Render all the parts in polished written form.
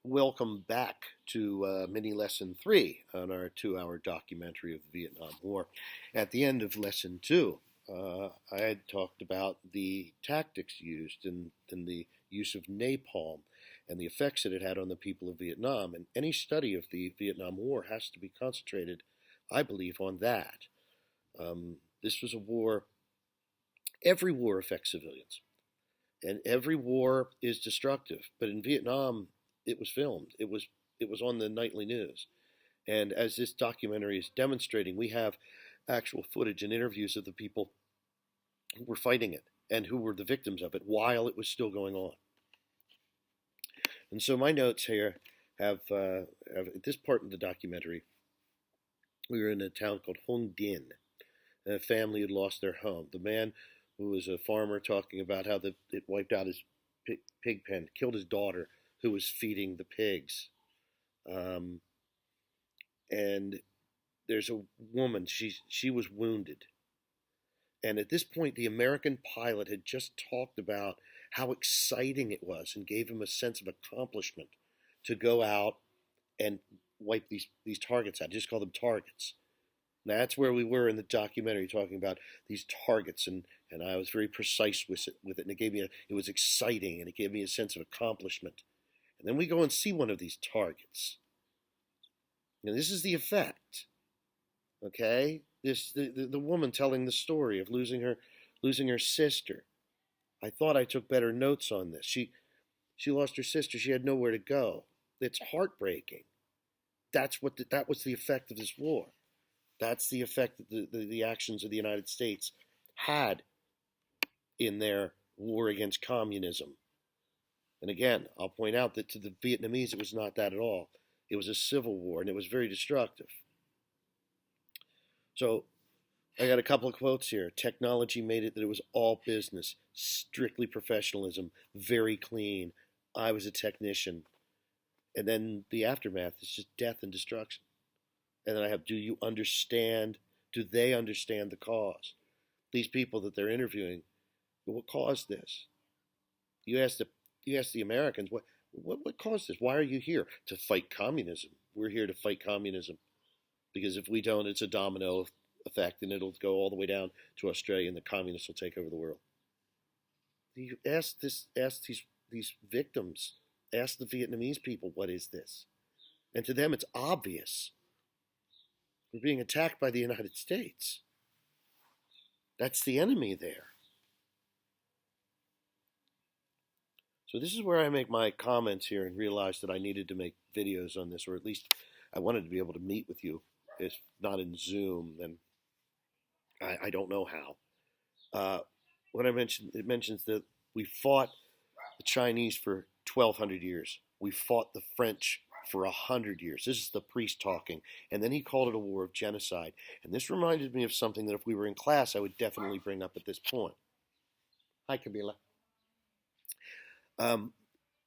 Welcome back to mini lesson 3 on our 2-hour documentary of the Vietnam War. At the end of lesson 2, I had talked about the tactics used in the use of napalm and the effects that it had on the people of Vietnam. And any study of the Vietnam War has to be concentrated, I believe, on that. This was a war. Every war affects civilians, and every war is destructive. But in Vietnam, it was filmed. It was on the nightly news. And as this documentary is demonstrating, we have actual footage and interviews of the people who were fighting it and who were the victims of it while it was still going on. And so my notes here have at this part in the documentary, we were in a town called Hung Dinh. A family had lost their home. The man who was a farmer talking about how it wiped out his pig pen, killed his daughter who was feeding the pigs. And there's a woman, she was wounded. And at this point, the American pilot had just talked about how exciting it was and gave him a sense of accomplishment to go out and wipe these targets out. Just call them targets. That's where we were in the documentary, talking about these targets, and I was very precise with it, and it was exciting, and it gave me a sense of accomplishment. And then we go and see one of these targets. And this is the effect. Okay? The woman telling the story of losing her sister. I thought I took better notes on this. She lost her sister. She had nowhere to go. It's heartbreaking. That was the effect of this war. That's the effect that the actions of the United States had in their war against communism. And again, I'll point out that to the Vietnamese, it was not that at all. It was a civil war, and it was very destructive. So I got a couple of quotes here. Technology made it that it was all business, strictly professionalism, very clean. I was a technician. And then the aftermath is just death and destruction. And then I have, do they understand the cause? These people that they're interviewing, what caused this? You ask the Americans, what caused this? Why are you here? To fight communism. We're here to fight communism. Because if we don't, it's a domino effect, and it'll go all the way down to Australia, and the communists will take over the world. You ask these victims, ask the Vietnamese people, what is this? And to them, it's obvious. We're being attacked by the United States. That's the enemy there. So this is where I make my comments here and realize that I needed to make videos on this, or at least I wanted to be able to meet with you. If not in Zoom, then I don't know how. When it mentions that we fought the Chinese for 1,200 years. We fought the French for 100 years. This is the priest talking. And then he called it a war of genocide. And this reminded me of something that if we were in class, I would definitely bring up at this point. Hi, Camila.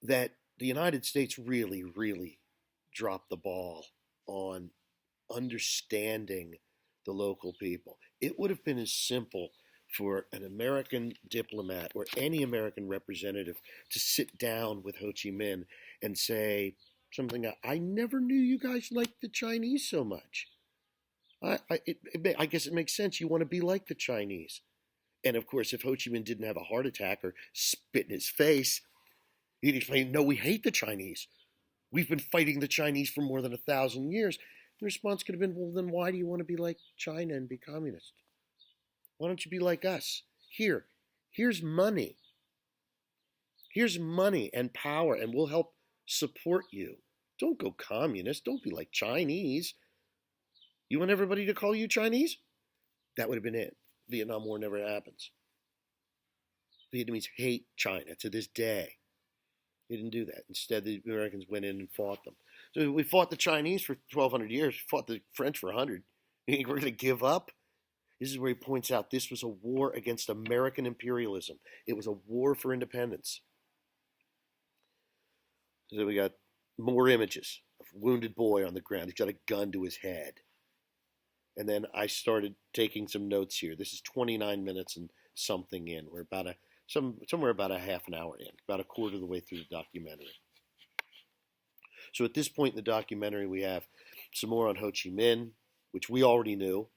That the United States really, really dropped the ball on understanding the local people. It would have been as simple for an American diplomat or any American representative to sit down with Ho Chi Minh and say something, I never knew you guys liked the Chinese so much. I guess it makes sense. You want to be like the Chinese. And of course, if Ho Chi Minh didn't have a heart attack or spit in his face, he'd explain, no, we hate the Chinese. We've been fighting the Chinese for more than 1,000 years. The response could have been, well, then why do you want to be like China and be communist? Why don't you be like us? Here's money. Here's money and power, and we'll help support you. Don't go communist. Don't be like Chinese. You want everybody to call you Chinese? That would have been it. Vietnam War never happens. Vietnamese hate China to this day. They didn't do that. Instead, the Americans went in and fought them. So we fought the Chinese for 1,200 years, fought the French for 100. You think we're going to give up? This is where he points out this was a war against American imperialism. It was a war for independence. So we got more images of a wounded boy on the ground. He's got a gun to his head. And then I started taking some notes here. This is 29 minutes and something in. We're about somewhere about a half an hour in, about a quarter of the way through the documentary. So at this point in the documentary, we have some more on Ho Chi Minh, which we already knew,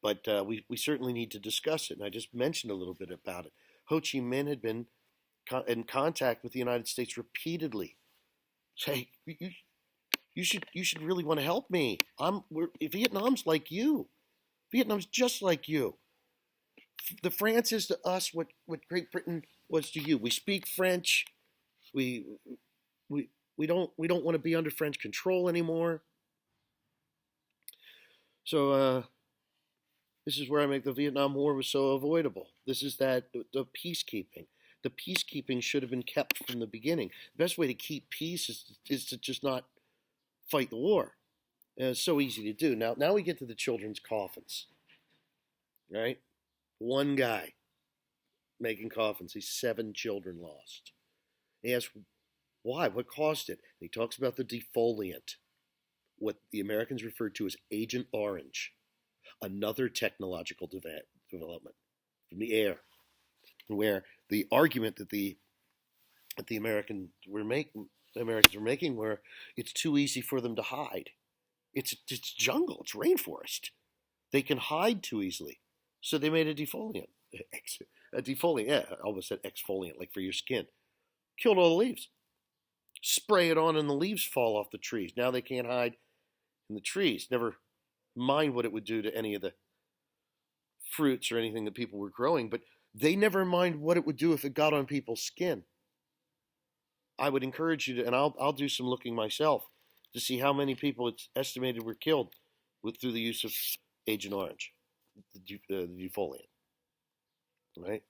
but we certainly need to discuss it. And I just mentioned a little bit about it. Ho Chi Minh had been in contact with the United States repeatedly. Say, you should really want to help me. Vietnam's like you. Vietnam's just like you. The France is to us what Great Britain was to you. We speak French. We we don't want to be under French control anymore. So this is where I make the Vietnam War was so avoidable. This is that the peacekeeping. The peacekeeping should have been kept from the beginning. The best way to keep peace is to just not fight the war. And it's so easy to do. Now we get to the children's coffins, right? One guy making coffins. He's 7 children lost. He asks, why? What caused it? And he talks about the defoliant, what the Americans referred to as Agent Orange, another technological development from the air, where the argument that the Americans were making were it's too easy for them to hide. It's jungle, it's rainforest. They can hide too easily. So they made a defoliant. A defoliant, yeah, I almost said exfoliant, like for your skin. Killed all the leaves. Spray it on and the leaves fall off the trees. Now they can't hide in the trees. Never mind what it would do to any of the fruits or anything that people were growing, but they never mind what it would do if it got on people's skin. I would encourage you to, and I'll do some looking myself to see how many people it's estimated were killed through the use of Agent Orange, the defoliant. Right?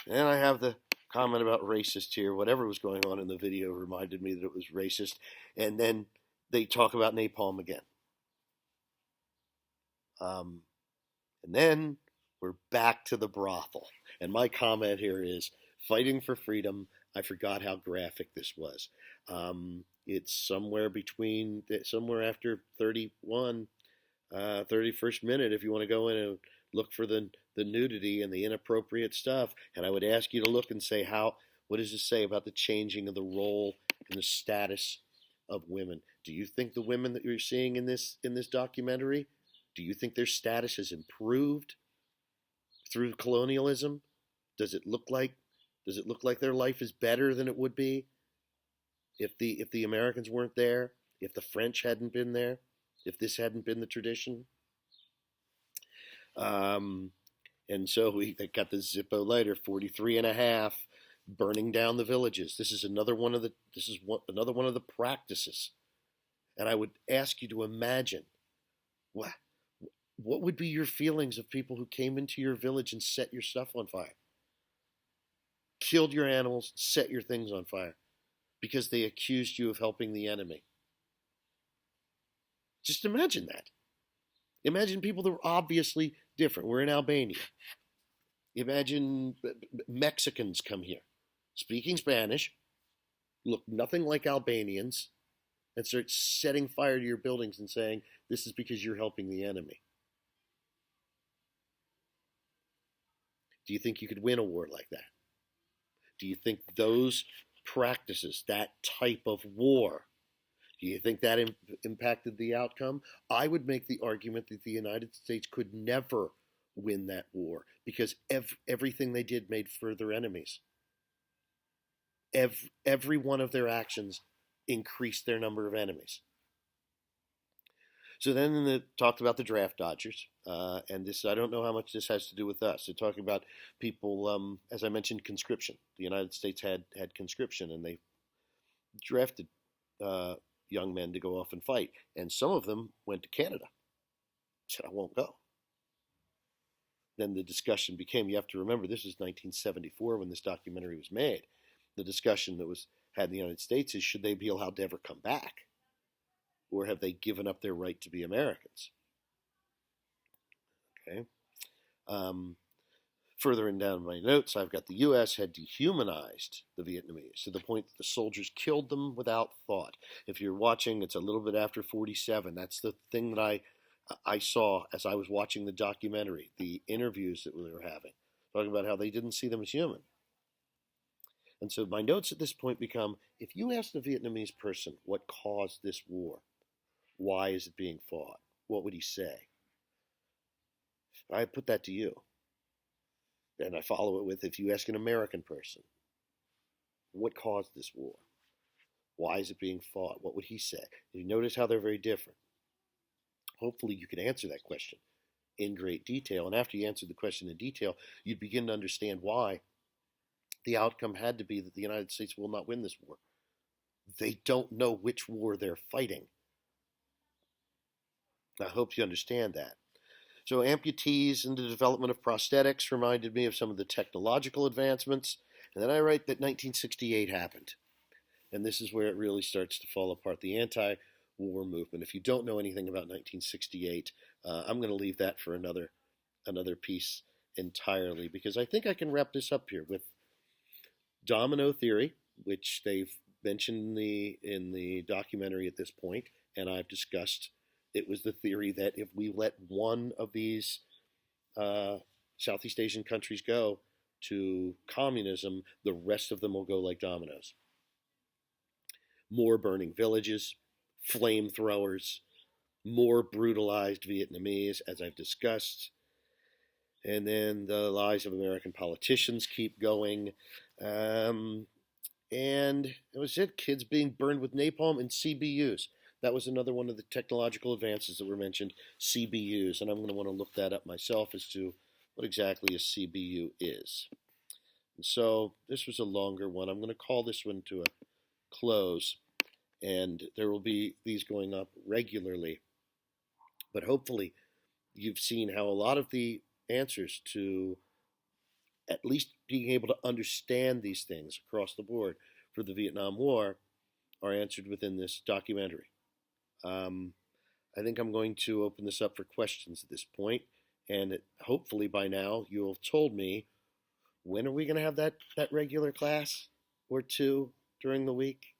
And I have the comment about racist here. Whatever was going on in the video reminded me that it was racist. And then they talk about napalm again. And then we're back to the brothel. And my comment here is, fighting for freedom, I forgot how graphic this was. It's somewhere after 31st minute, if you want to go in and look for the nudity and the inappropriate stuff. And I would ask you to look and say, what does it say about the changing of the role and the status of women? Do you think the women that you're seeing in this documentary, do you think their status has improved through colonialism? Does it look like their life is better than it would be if the Americans weren't there, if the French hadn't been there, if this hadn't been the tradition? And so we got the Zippo lighter, 43.5, burning down the villages. This is another one of the practices. And I would ask you to imagine what would be your feelings of people who came into your village and set your stuff on fire, killed your animals, set your things on fire because they accused you of helping the enemy. Just imagine that. Imagine people that were obviously different. We're in Albania. Imagine Mexicans come here, speaking Spanish, look nothing like Albanians, and start setting fire to your buildings and saying, this is because you're helping the enemy. Do you think you could win a war like that? Do you think those practices, that type of war, do you think that impacted the outcome? I would make the argument that the United States could never win that war because everything they did made further enemies. Every one of their actions increased their number of enemies. So then they talked about the draft dodgers, and this, I don't know how much this has to do with us. They're talking about people, as I mentioned, conscription. The United States had conscription, and they drafted young men to go off and fight. And some of them went to Canada. Said, I won't go. Then the discussion became, you have to remember, this was 1974 when this documentary was made. The discussion that was had in the United States is, should they be allowed to ever come back? Or have they given up their right to be Americans? Okay. Further in down my notes, I've got the U.S. had dehumanized the Vietnamese to the point that the soldiers killed them without thought. If you're watching, it's a little bit after 47. That's the thing that I saw as I was watching the documentary, the interviews that we were having, talking about how they didn't see them as human. And so my notes at this point become, if you ask the Vietnamese person what caused this war, why is it being fought, what would he say? I put that to you. And I follow it with, if you ask an American person, what caused this war? Why is it being fought? What would he say? You notice how they're very different. Hopefully you can answer that question in great detail. And after you answer the question in detail, you'd begin to understand why the outcome had to be that the United States will not win this war. They don't know which war they're fighting. I hope you understand that. So amputees and the development of prosthetics reminded me of some of the technological advancements. And then I write that 1968 happened. And this is where it really starts to fall apart, the anti-war movement. If you don't know anything about 1968, I'm going to leave that for another piece entirely, because I think I can wrap this up here with domino theory, which they've mentioned in the documentary at this point, and I've discussed. It was the theory that if we let one of these Southeast Asian countries go to communism, the rest of them will go like dominoes. More burning villages, flamethrowers, more brutalized Vietnamese, as I've discussed. And then the lies of American politicians keep going. And it was it, kids being burned with napalm and CBUs. That was another one of the technological advances that were mentioned, CBUs. And I'm going to want to look that up myself as to what exactly a CBU is. And so this was a longer one. I'm going to call this one to a close, and there will be these going up regularly. But hopefully you've seen how a lot of the answers to at least being able to understand these things across the board for the Vietnam War are answered within this documentary. I think I'm going to open this up for questions at this point, and hopefully by now you'll have told me, when are we going to have that regular class or two during the week?